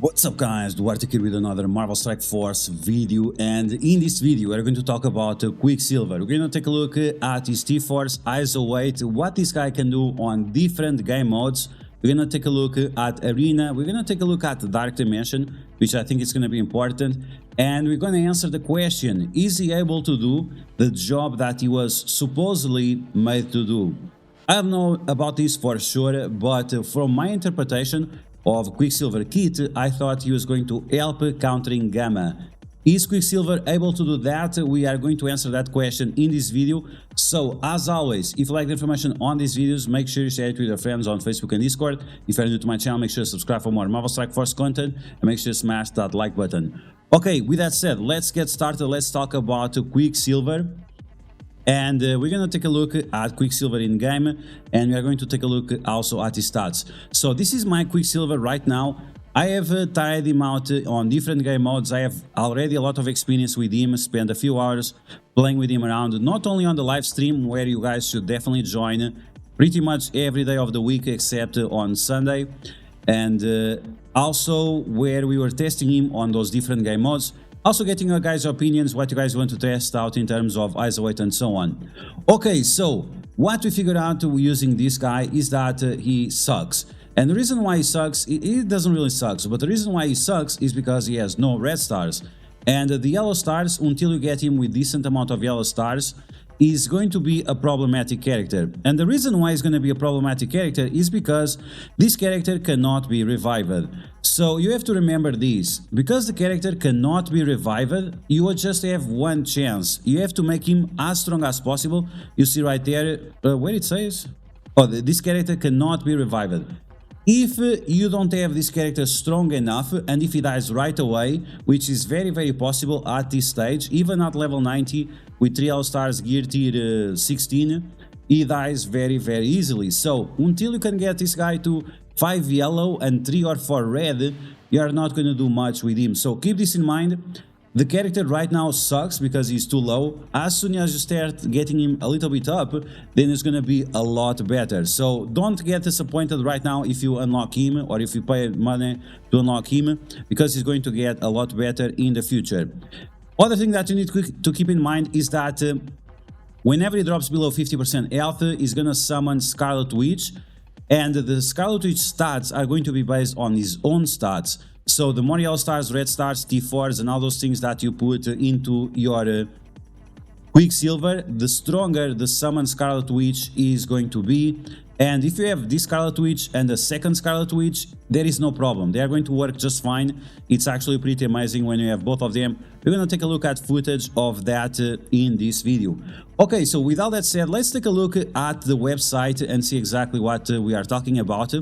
What's up guys, DuArktik here with another Marvel Strike Force video, and in this video we're going to talk about Quicksilver. We're going to take a look at his T4s, ISO weight, what this guy can do on different game modes. We're going to take a look at Arena, we're going to take a look at Dark Dimension, which I think is going to be important, and we're going to answer the question, is he able to do the job that he was supposedly made to do? I don't know about this for sure, but from my interpretation of Quicksilver kit, I thought he was going to help countering Gamma. Is Quicksilver able to do that? We are going to answer that question in this video. So as always, if you like the information on these videos, make sure you share it with your friends on Facebook and Discord. If you're new to my channel, make sure to subscribe for more Marvel Strike Force content and make sure to smash that like button. Okay, with that said, let's get started. Let's talk about Quicksilver. And we're going to take a look at Quicksilver in game, and we are going to take a look also at his stats. So this is my Quicksilver right now. I have tried him out on different game modes. I have already a lot of experience with him, spent a few hours playing with him around, not only on the live stream, where you guys should definitely join pretty much every day of the week except on Sunday, and also where we were testing him on those different game modes. Also getting your guys' opinions, what you guys want to test out in terms of ISO weight and so on. Okay, so what we figured out using this guy is that he sucks. And the reason why he sucks, it doesn't really suck, but the reason why he sucks is because he has no red stars. And the yellow stars, until you get him with decent amount of yellow stars, is going to be a problematic character. And the reason why he's going to be a problematic character is because this character cannot be revived. So you have to remember this, because the character cannot be revived, you will just have one chance. You have to make him as strong as possible. You see right there, where it says, oh, this character cannot be revived. If you don't have this character strong enough, and if he dies right away, which is very possible at this stage, even at level 90 with 3 all-stars gear tier 16, he dies very easily. So until you can get this guy to 5 yellow and 3 or 4 red, you are not going to do much with him. So keep this in mind. The character right now sucks because he's too low. As soon as you start getting him a little bit up, then it's gonna be a lot better. So don't get disappointed right now if you unlock him or if you pay money to unlock him, because he's going to get a lot better in the future. Other thing that you need to keep in mind is that whenever he drops below 50% health, he's gonna summon Scarlet Witch, and the Scarlet Witch stats are going to be based on his own stats. So the more yellow stars, red stars, T4s, and all those things that you put into your Quicksilver, the stronger the summon Scarlet Witch is going to be. And if you have this Scarlet Witch and the second Scarlet Witch, there is no problem. They are going to work just fine. It's actually pretty amazing when you have both of them. We're going to take a look at footage of that in this video. Okay, so with all that said, let's take a look at the website and see exactly what we are talking about.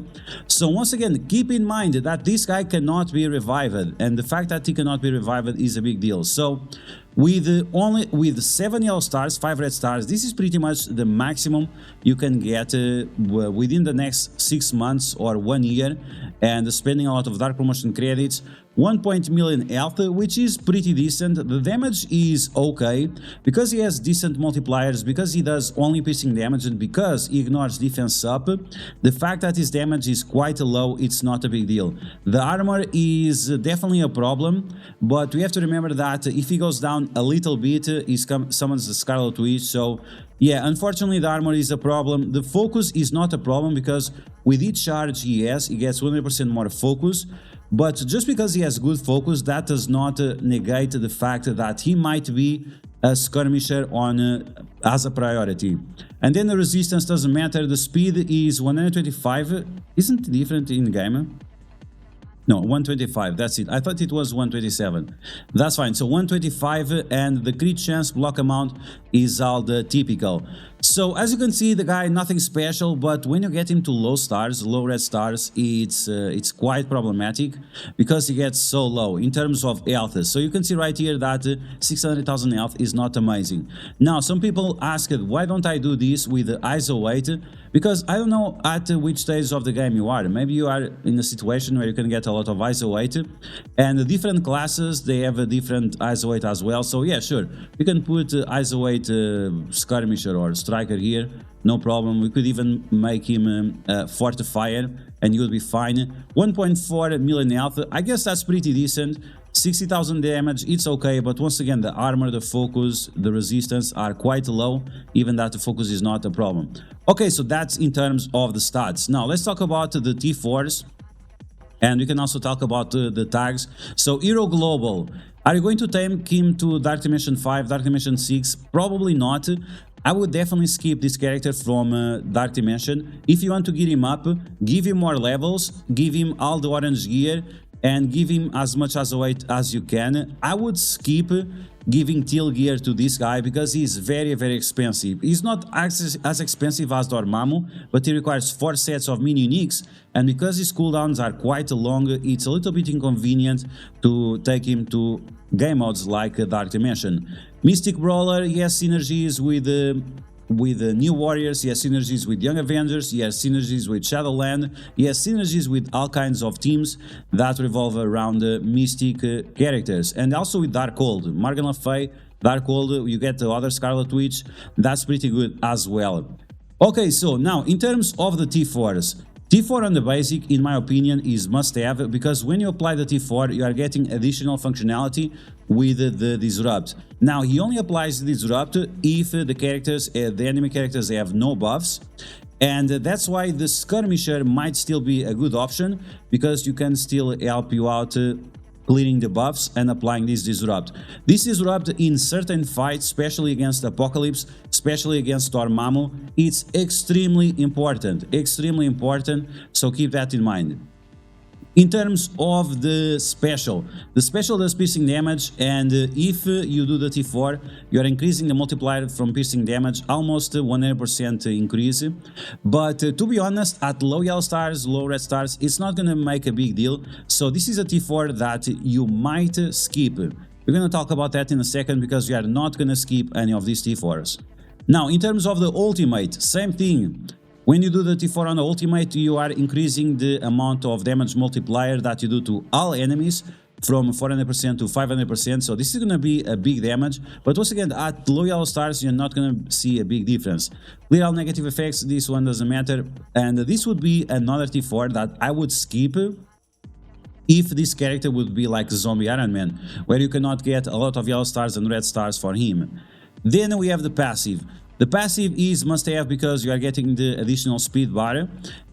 So once again, keep in mind that this guy cannot be revived, and the fact that he cannot be revived is a big deal. So with 7 yellow stars, 5 red stars, this is pretty much the maximum you can get within the next 6 months or 1 year, and spending a lot of dark promotion credits. 1 million health, which is pretty decent. The damage is okay because he has decent multipliers, because he does only piercing damage, and because he ignores defense up. The fact that his damage is quite low, it's not a big deal. The armor is definitely a problem, but we have to remember that if he goes down a little bit, he summons the Scarlet Witch. So yeah, unfortunately the armor is a problem. The focus is not a problem, because with each charge he gets 100% more focus. But just because he has good focus, that does not negate the fact that he might be a skirmisher on as a priority. And then the resistance doesn't matter. The speed is 125. Isn't it different in game? No, 125, that's it. I thought it was 127. That's fine. So 125, and the crit chance block amount is all the typical. So as you can see, the guy, nothing special, but when you get him to low stars, low red stars, it's quite problematic because he gets so low in terms of health. So you can see right here that 600,000 health is not amazing. Now, some people asked, why don't I do this with the ISO weight? Because I don't know at which stage of the game you are. Maybe you are in a situation where you can get a lot of ISO weight, and the different classes, they have a different ISO weight as well. So yeah, sure, you can put ISO weight skirmisher or striker here, no problem. We could even make him fortifier and he would be fine. 1.4 million health, I guess that's pretty decent. 60,000 damage, it's okay, but once again, the armor, the focus, the resistance are quite low, even that the focus is not a problem. Okay, so that's in terms of the stats. Now, let's talk about the T4s, and we can also talk about the tags. So, Hero Global, are you going to take him to Dark Dimension 5, Dark Dimension 6? Probably not. I would definitely skip this character from Dark Dimension. If you want to get him up, give him more levels, give him all the orange gear, and give him as much as weight as you can. I would skip giving teal gear to this guy because he's very expensive. He's not as expensive as Dormammu, but he requires 4 sets of mini uniques, and because his cooldowns are quite long, it's a little bit inconvenient to take him to game modes like Dark Dimension. Mystic Brawler, he has synergies with New Warriors, he has synergies with Young Avengers, he has synergies with Shadowland, he has synergies with all kinds of teams that revolve around Mystic characters, and also with Darkhold, Morgan Le Fay, Darkhold, you get the other Scarlet Witch, that's pretty good as well. Okay, so now in terms of the T4s, T4 on the basic, in my opinion, is must-have because when you apply the T4, you are getting additional functionality with the Disrupt. Now, he only applies the Disrupt if the characters, the enemy characters have no buffs, and that's why the Skirmisher might still be a good option because you can still help you out clearing the buffs and applying this Disrupt. This Disrupt in certain fights, especially against Apocalypse, especially against Dormammu, it's extremely important, so keep that in mind. In terms of the special does piercing damage, and if you do the T4, you are increasing the multiplier from piercing damage almost 100% increase. But to be honest, at low yellow stars, low red stars, it's not gonna make a big deal. So this is a T4 that you might skip. We're gonna talk about that in a second because you are not gonna skip any of these T4s. Now, in terms of the ultimate, same thing. When you do the T4 on the ultimate, you are increasing the amount of damage multiplier that you do to all enemies from 400% to 500%, so this is going to be a big damage, but once again, at low yellow stars, you're not going to see a big difference. Clear all negative effects, this one doesn't matter, and this would be another T4 that I would skip if this character would be like Zombie Iron Man, where you cannot get a lot of yellow stars and red stars for him. Then we have the passive. The passive is must-have because you are getting the additional speed bar,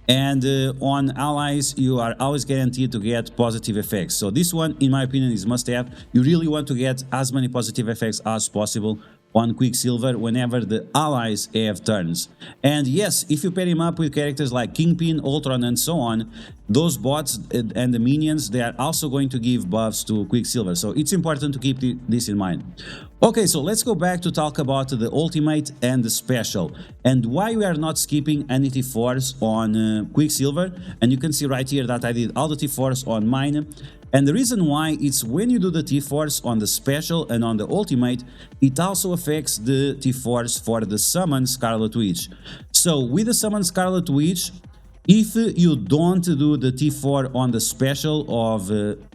and on allies you are always guaranteed to get positive effects. So this one, in my opinion, is must-have. You really want to get as many positive effects as possible on Quicksilver whenever the allies have turns. And yes, if you pair him up with characters like Kingpin, Ultron and so on, those bots and the minions, they are also going to give buffs to Quicksilver, so it's important to keep this in mind. Okay, so let's go back to talk about the ultimate and the special, and why we are not skipping any T4s on Quicksilver. And you can see right here that I did all the T4s on mine. And the reason why it's when you do the T4s on the special and on the ultimate, it also affects the T4s for the summon Scarlet Witch. So with the summon Scarlet Witch, if you don't do the T4 on the special of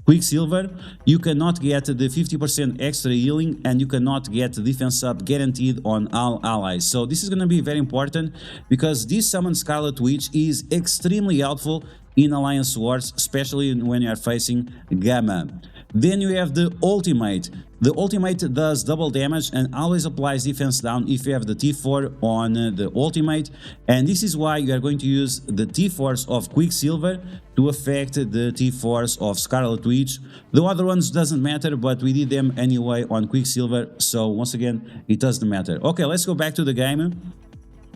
Quicksilver, you cannot get the 50% extra healing and you cannot get defense up guaranteed on all allies. So this is going to be very important because this summon Scarlet Witch is extremely helpful in Alliance Wars, especially when you are facing Gamma. Then you have the ultimate. The ultimate does double damage and always applies defense down if you have the T4 on the ultimate, and this is why you are going to use the T4s of Quicksilver to affect the T4s of Scarlet Witch. The other ones doesn't matter, but we did them anyway on Quicksilver, so once again it doesn't matter. Okay, let's go back to the game.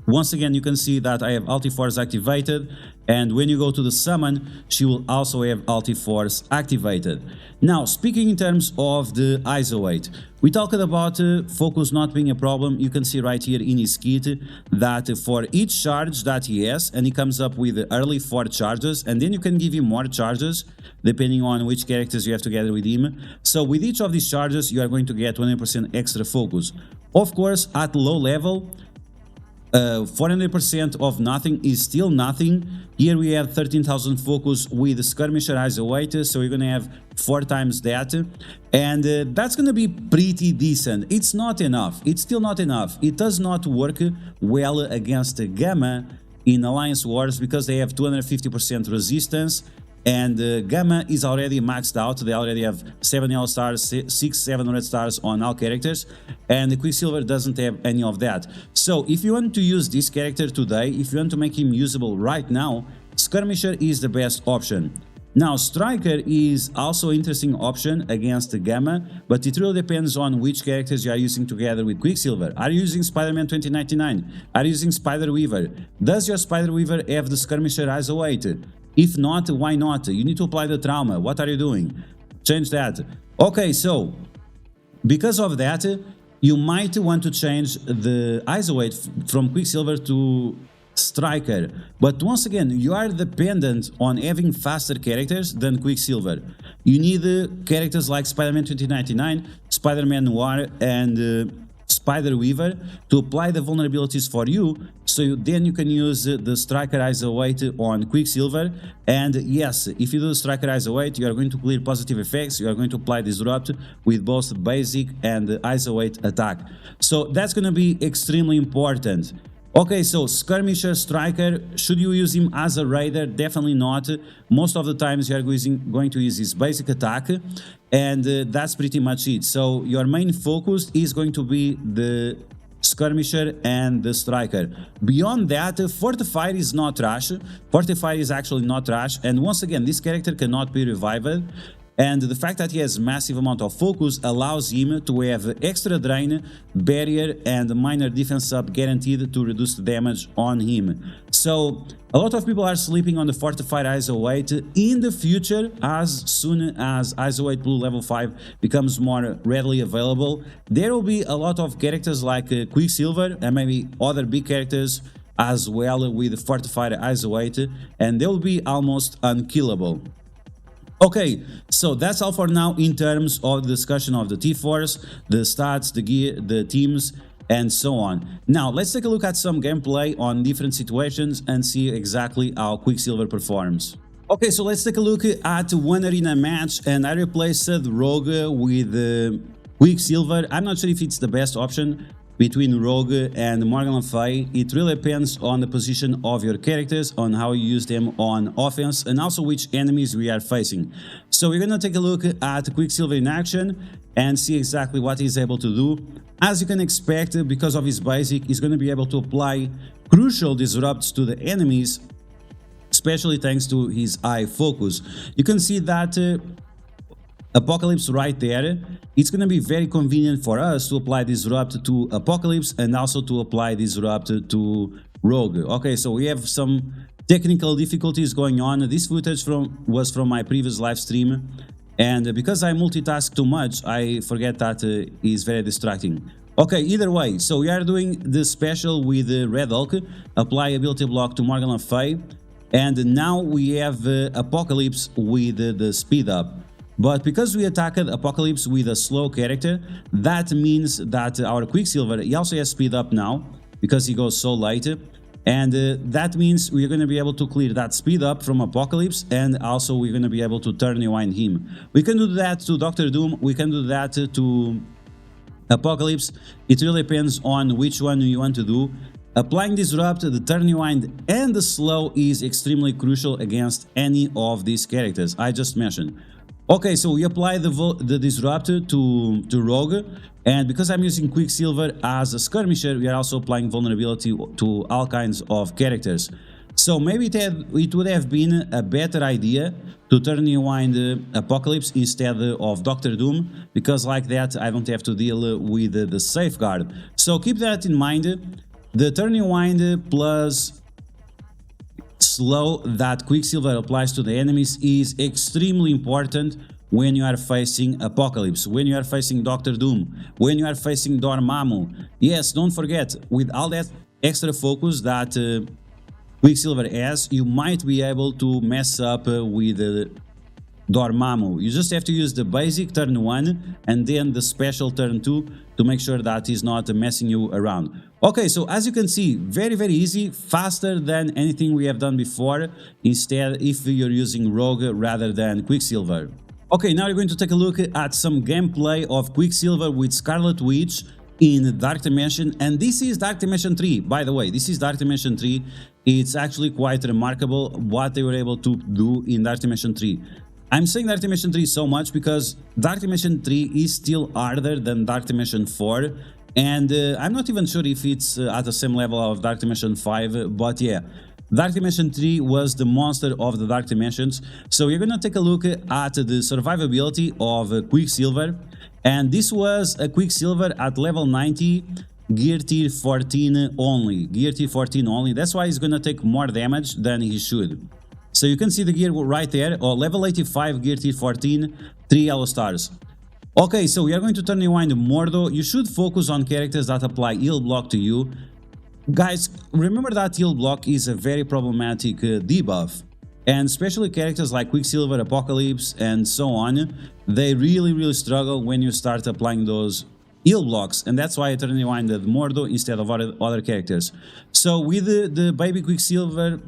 Once again, you can see that I have all T4s activated, and when you go to the summon, she will also have all T4s activated. Now, speaking in terms of the ISO weight, we talked about focus not being a problem. You can see right here in his kit that for each charge that he has, and he comes up with early 4 charges, and then you can give him more charges depending on which characters you have together with him. So with each of these charges, you are going to get 100% extra focus. Of course, at low level, 400% of nothing is still nothing. Here we have 13,000 focus with skirmisher as a weight, so we're gonna have 4 times that, and that's gonna be pretty decent. It's not enough, it's still not enough. It does not work well against Gamma in Alliance Wars because they have 250% resistance, and Gamma is already maxed out. They already have 7 yellow stars, 7 red stars on all characters, and the Quicksilver doesn't have any of that. So if you want to use this character today, if you want to make him usable right now, Skirmisher is the best option. Now, Striker is also an interesting option against the Gamma, but it really depends on which characters you are using together with Quicksilver. Are you using Spider-Man 2099? Are you using Spider-Weaver? Does your Spider-Weaver have the Skirmisher as a weight? If not, why not? You need to apply the trauma. What are you doing? Change that. Okay, so because of that, you might want to change the ISO weight from Quicksilver to Striker. But once again, you are dependent on having faster characters than Quicksilver. You need characters like Spider-Man 2099, Spider-Man Noir, and Spider-Weaver to apply the vulnerabilities for you, so then you can use the Striker ISO weight on Quicksilver. And yes, if you do the Striker ISO weight, you are going to clear positive effects, you are going to apply Disrupt with both basic and ISO weight attack. So that's going to be extremely important. Okay, so Skirmisher, Striker, should you use him as a raider? Definitely not. Most of the times you are going to use his basic attack, and that's pretty much it. So your main focus is going to be the Skirmisher and the Striker. Beyond that, Fortifier is not trash. Fortifier is actually not trash, and once again, this character cannot be revived. And the fact that he has massive amount of focus allows him to have extra drain, barrier, and minor defense up guaranteed to reduce the damage on him. So a lot of people are sleeping on the Fortified ISO weight. In the future, as soon as ISO weight Blue level 5 becomes more readily available, there will be a lot of characters like Quicksilver and maybe other big characters as well with Fortified ISO weight, and they will be almost unkillable. Okay, so that's all for now in terms of the discussion of the T4s, the stats, the gear, the teams, and so on. Now, let's take a look at some gameplay on different situations and see exactly how Quicksilver performs. Okay, so let's take a look at one arena match, and I replaced Rogue with Quicksilver. I'm not sure if it's the best option between Rogue and Morgan Le Fay. It really depends on the position of your characters, on how you use them on offense, and also which enemies we are facing. So we're gonna take a look at Quicksilver in action and see exactly what he's able to do. As you can expect, because of his basic, he's gonna be able to apply crucial disrupts to the enemies, especially thanks to his eye focus. You can see that Apocalypse right there. It's going to be very convenient for us to apply Disrupt to Apocalypse and also to apply Disrupt to Rogue. Okay, so we have some technical difficulties going on. This footage was from my previous live stream, and because I multitask too much, I forget that it's very distracting. Okay, either way, so we are doing the special with Red Hulk, apply ability block to Morgan Le Fay, and now we have Apocalypse with the speed up. But because we attacked Apocalypse with a slow character, that means that our Quicksilver, he also has speed up now, because he goes so late. And that means we're going to be able to clear that speed up from Apocalypse, and also we're going to be able to turn rewind him. We can do that to Dr. Doom, we can do that to Apocalypse. It really depends on which one you want to do. Applying Disrupt, the turn rewind, and the slow is extremely crucial against any of these characters I just mentioned. Okay, so we apply the Disrupt to Rogue, and because I'm using Quicksilver as a skirmisher, we are also applying vulnerability to all kinds of characters. So maybe it would have been a better idea to turn rewind Apocalypse instead of Dr. Doom, because like that I don't have to deal with the safeguard. So keep that in mind. The turn rewind plus slow that Quicksilver applies to the enemies is extremely important when you are facing Apocalypse, when you are facing Dr. Doom, when you are facing Dormammu. Yes, don't forget, with all that extra focus that Quicksilver has, you might be able to mess up with Dormammu. You just have to use the basic turn 1 and then the special turn 2 to make sure that he's not messing you around. Okay, so as you can see, very easy, faster than anything we have done before, instead if you're using Rogue rather than Quicksilver. Okay, now we're going to take a look at some gameplay of Quicksilver with Scarlet Witch in Dark Dimension, and this is Dark Dimension 3, by the way. This is Dark Dimension 3. It's actually quite remarkable what they were able to do in Dark Dimension 3. I'm saying Dark Dimension 3 so much because Dark Dimension 3 is still harder than Dark Dimension 4, and I'm not even sure if it's at the same level of Dark Dimension 5, but yeah. Dark Dimension 3 was the monster of the Dark Dimensions. So we're gonna take a look at the survivability of Quicksilver, and this was a Quicksilver at level 90, gear tier 14 only. Gear tier 14 only. That's why he's gonna take more damage than he should. So you can see the gear right there, or level 85, gear tier 14, 3 yellow stars. Okay, so we are going to turn rewind Mordo. You should focus on characters that apply heal block to you. Guys, remember that heal block is a very problematic debuff, and especially characters like Quicksilver, Apocalypse, and so on, they really struggle when you start applying those heal blocks, and that's why I turned rewinded Mordo instead of other characters. So with the baby Quicksilver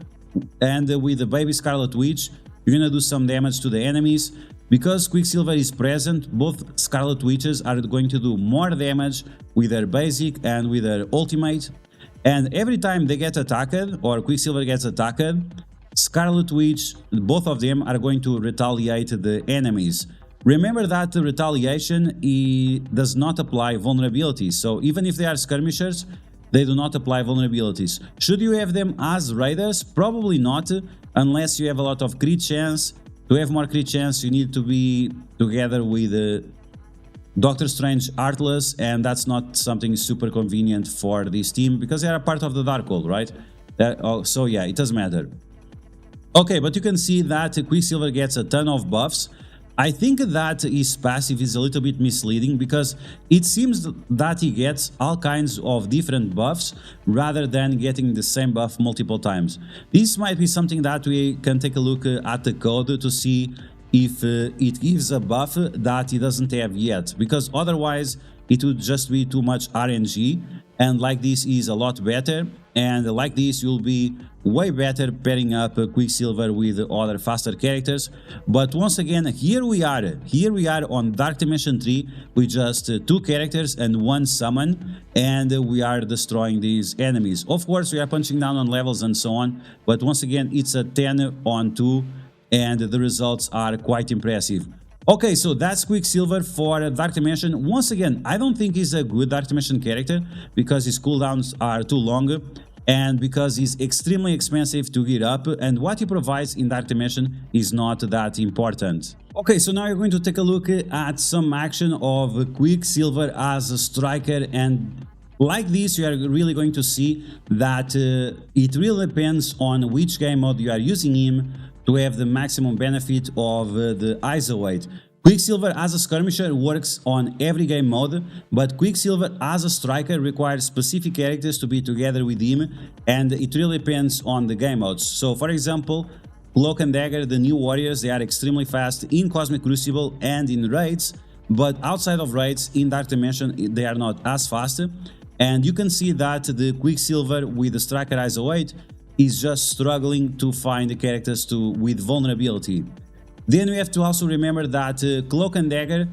and with the baby Scarlet Witch, you're gonna do some damage to the enemies. Because Quicksilver is present, both Scarlet Witches are going to do more damage with their basic and with their ultimate. And every time they get attacked, or Quicksilver gets attacked, Scarlet Witch, both of them are going to retaliate the enemies. Remember that the retaliation does not apply vulnerabilities, so even if they are skirmishers, they do not apply vulnerabilities. Should you have them as raiders? Probably not, unless you have a lot of crit chance. To have more crit chance, you need to be together with Doctor Strange Artless, and that's not something super convenient for this team because they are part of the Darkhold, right? So yeah, it doesn't matter. Okay, but you can see that Quicksilver gets a ton of buffs. I think that his passive is a little bit misleading because it seems that he gets all kinds of different buffs rather than getting the same buff multiple times. This might be something that we can take a look at the code to see if it gives a buff that he doesn't have yet, because otherwise it would just be too much RNG, and like this is a lot better, and like this you'll be way better pairing up Quicksilver with other faster characters. But once again, here we are on Dark Dimension 3 with just 2 characters and 1 summon, and we are destroying these enemies. Of course, we are punching down on levels and so on, but once again, it's a 10 on 2, and the results are quite impressive. Okay, so that's Quicksilver for Dark Dimension. Once again, I don't think he's a good Dark Dimension character because his cooldowns are too long and because he's extremely expensive to gear up, and what he provides in Dark Dimension is not that important. Okay, so now you're going to take a look at some action of Quicksilver as a striker, and like this you are really going to see that it really depends on which game mode you are using him to have the maximum benefit of the ISO weight. Quicksilver as a skirmisher works on every game mode, but Quicksilver as a striker requires specific characters to be together with him, and it really depends on the game modes. So for example, Cloak and Dagger, the new warriors, they are extremely fast in Cosmic Crucible and in raids, but outside of raids in Dark Dimension they are not as fast, and you can see that the Quicksilver with the striker ISO 8 is just struggling to find the characters with vulnerability. Then we have to also remember that Cloak and Dagger,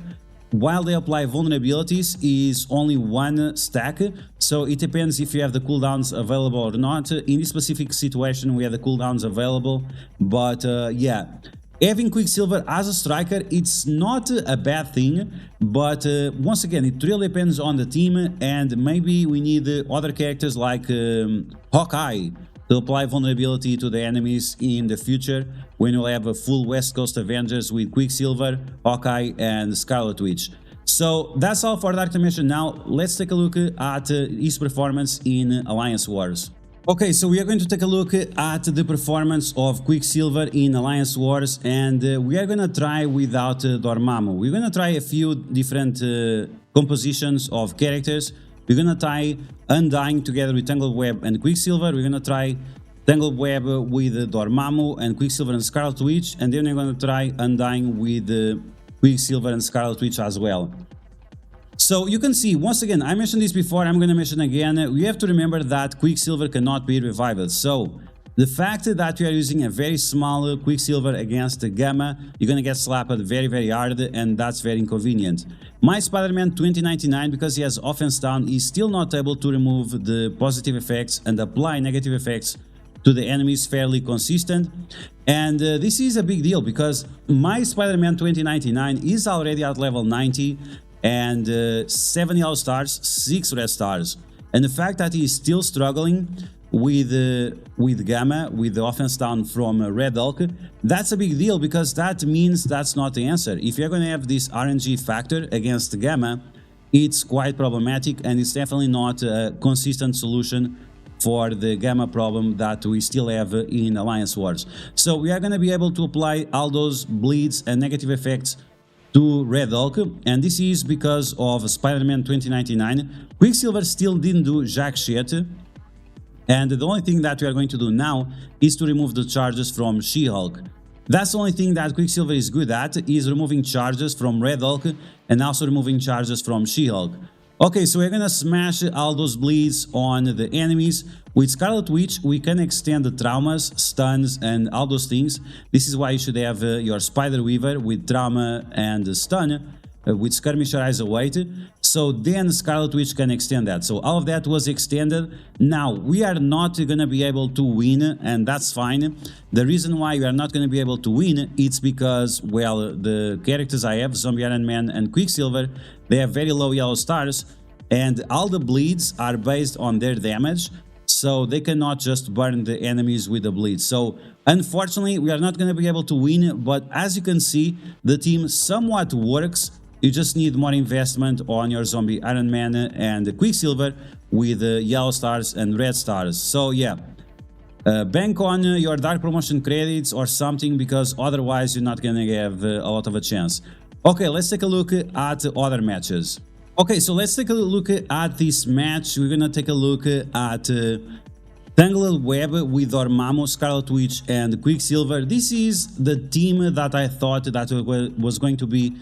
while they apply vulnerabilities, is only 1 stack, so it depends if you have the cooldowns available or not. In this specific situation we have the cooldowns available, but yeah, having Quicksilver as a striker, it's not a bad thing, but once again, it really depends on the team, and maybe we need other characters like Hawkeye to apply vulnerability to the enemies in the future when we'll have a full West Coast Avengers with Quicksilver, Hawkeye, and Scarlet Witch. So that's all for Dark Dimension. Now let's take a look at his performance in Alliance Wars. Okay, so we are going to take a look at the performance of Quicksilver in Alliance Wars, and we are gonna try without Dormammu. We're gonna try a few different compositions of characters. We're gonna try Undying together with Tangled Web and Quicksilver. We're gonna try Tangled Web with Dormammu and Quicksilver and Scarlet Witch, and then you're going to try Undying with Quicksilver and Scarlet Witch as well. So you can see, once again, I mentioned this before, I'm going to mention again, we have to remember that Quicksilver cannot be revived. So the fact that we are using a very small Quicksilver against the Gamma, you're going to get slapped very hard, and that's very inconvenient. My Spider-Man 2099, because he has offense down, is still not able to remove the positive effects and apply negative effects to the enemies fairly consistent. And this is a big deal because my Spider-Man 2099 is already at level 90 and 7 yellow stars, 6 red stars. And the fact that he is still struggling with Gamma, with the offense down from Red Hulk, that's a big deal because that means that's not the answer. If you're going to have this RNG factor against Gamma, it's quite problematic and it's definitely not a consistent solution for the Gamma problem that we still have in Alliance Wars. So we are going to be able to apply all those bleeds and negative effects to Red Hulk, and this is because of Spider-Man 2099. Quicksilver still didn't do jack shit, and the only thing that we are going to do now is to remove the charges from She-Hulk. That's the only thing that Quicksilver is good at, is removing charges from Red Hulk and also removing charges from She-Hulk. Okay, so we're gonna smash all those bleeds on the enemies. With Scarlet Witch, we can extend the traumas, stuns, and all those things. This is why you should have your Spider Weaver with trauma and stun, with Skirmisher Eyes Await. So then Scarlet Witch can extend that. So all of that was extended. Now, we are not gonna be able to win, and that's fine. The reason why we are not gonna be able to win, it's because, well, the characters I have, Zombie Iron Man and Quicksilver, they have very low yellow stars, and all the bleeds are based on their damage, so they cannot just burn the enemies with the bleeds. So unfortunately, we are not going to be able to win, but as you can see, the team somewhat works. You just need more investment on your Zombie Iron Man and Quicksilver with yellow stars and red stars. So yeah, bank on your Dark Promotion credits or something, because otherwise you're not going to have a lot of a chance. Okay, let's take a look at other matches. Okay, so let's take a look at this match. We're gonna take a look at Tangled Web with Dormammu, Scarlet Witch, and Quicksilver. This is the team that I thought that was going to be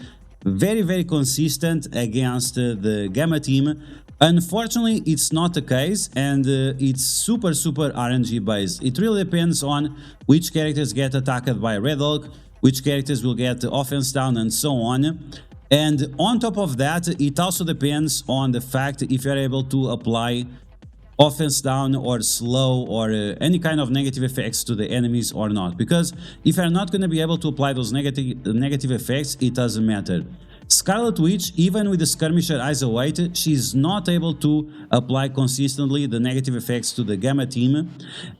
very consistent against the Gamma team. Unfortunately, it's not the case, and it's super RNG based. It really depends on which characters get attacked by Red Hulk, which characters will get offense down, and so on. And on top of that, it also depends on the fact if you're able to apply offense down or slow or any kind of negative effects to the enemies or not. Because if you're not going to be able to apply those negative effects, it doesn't matter. Scarlet Witch, even with the Skirmisher Eyes Await, she's not able to apply consistently the negative effects to the Gamma team.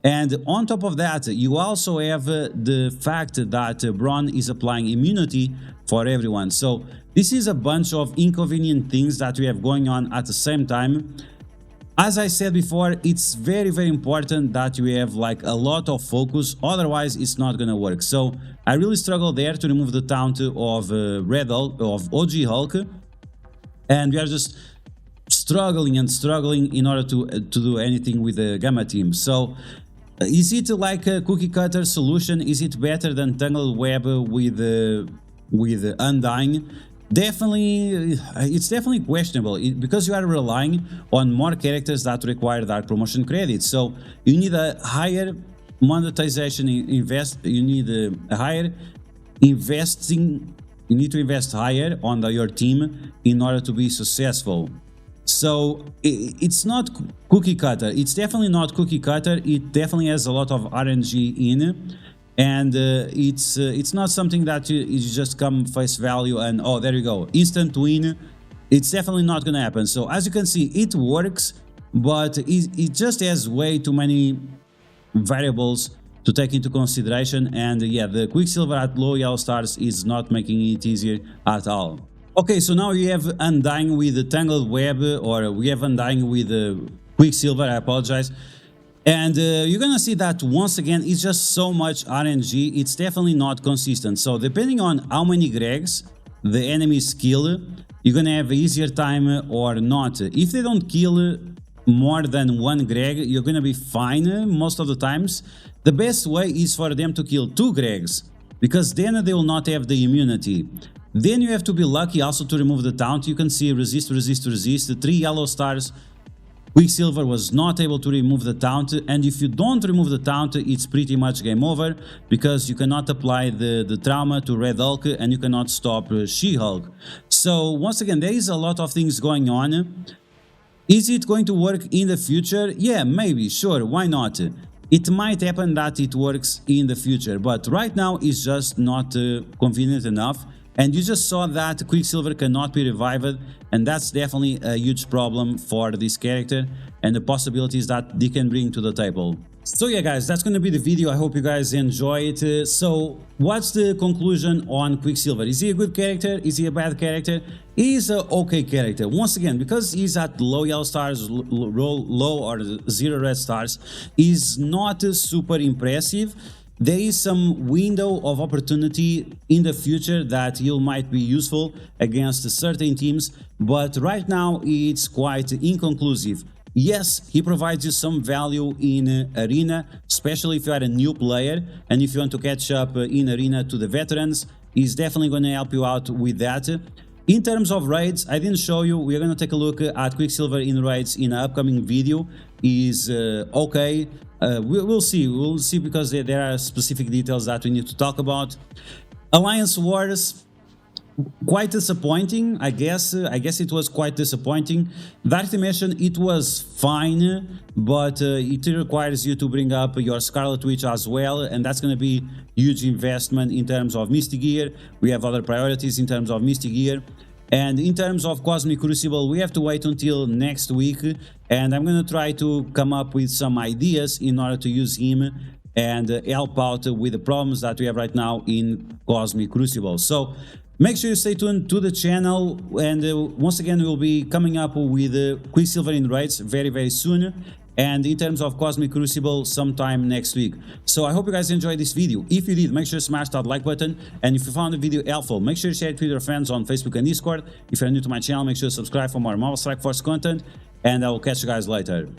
And on top of that, you also have the fact that Braun is applying immunity for everyone. So this is a bunch of inconvenient things that we have going on at the same time. As I said before, it's very important that you have like a lot of focus, otherwise it's not gonna work. So I really struggled there to remove the taunt of Red Hulk, of OG Hulk, and we are just struggling in order to do anything with the Gamma team. So is it like a cookie cutter solution? Is it better than Tangled Web with Undying? Definitely, it's definitely questionable because you are relying on more characters that require Dark Promotion credits. So you need a higher monetization you need a higher investing. You need to invest higher on your team in order to be successful. So it's not cookie cutter. It's definitely not cookie cutter. It definitely has a lot of RNG in. And it's not something that you just come face value and oh, there you go, instant win. It's definitely not gonna happen. So as you can see, it works, but it just has way too many variables to take into consideration. And yeah, the Quicksilver at low yellow stars is not making it easier at all. Okay, so now we have Undying with the Tangled Web, or we have Undying with the Quicksilver, I apologize. And you're gonna see that once again, it's just so much RNG, it's definitely not consistent. So depending on how many Gregs the enemies kill, you're gonna have an easier time or not. If they don't kill more than one Greg, you're gonna be fine most of the times. The best way is for them to kill 2 Gregs, because then they will not have the immunity. Then you have to be lucky also to remove the taunt. You can see resist, resist, resist, the 3 yellow stars. Quicksilver was not able to remove the taunt, and if you don't remove the taunt, it's pretty much game over, because you cannot apply the trauma to Red Hulk and you cannot stop She-Hulk. So once again, there is a lot of things going on. Is it going to work in the future? Yeah, maybe, sure, why not? It might happen that it works in the future, but right now it's just not convenient enough. And you just saw that Quicksilver cannot be revived, and that's definitely a huge problem for this character and the possibilities that they can bring to the table. So yeah guys, that's gonna be the video. I hope you guys enjoy it. So what's the conclusion on Quicksilver? Is he a good character? Is he a bad character? He's an okay character. Once again, because he's at low yellow stars, low or 0 red stars, he's not super impressive. There is some window of opportunity in the future that he might be useful against certain teams, but right now it's quite inconclusive. Yes, he provides you some value in Arena, especially if you are a new player and if you want to catch up in Arena to the veterans, he's definitely going to help you out with that. In terms of raids, I didn't show you. We're going to take a look at Quicksilver in raids in an upcoming video. Is okay. We'll see because there are specific details that we need to talk about. Alliance Wars, quite disappointing, I guess. I guess it was quite disappointing. Dark Dimension, it was fine, but it requires you to bring up your Scarlet Witch as well, and that's going to be huge investment in terms of Misty Gear. We have other priorities in terms of Misty Gear. And in terms of Cosmic Crucible, we have to wait until next week, and I'm going to try to come up with some ideas in order to use him and help out with the problems that we have right now in Cosmic Crucible. So make sure you stay tuned to the channel, and once again we'll be coming up with Quicksilver in raids very soon, and in terms of Cosmic Crucible sometime next week. So I hope you guys enjoyed this video. If you did, make sure to smash that like button, and if you found the video helpful, make sure to share it with your friends on Facebook and Discord. If you're new to my channel, make sure to subscribe for more Marvel Strike Force content, and I will catch you guys later.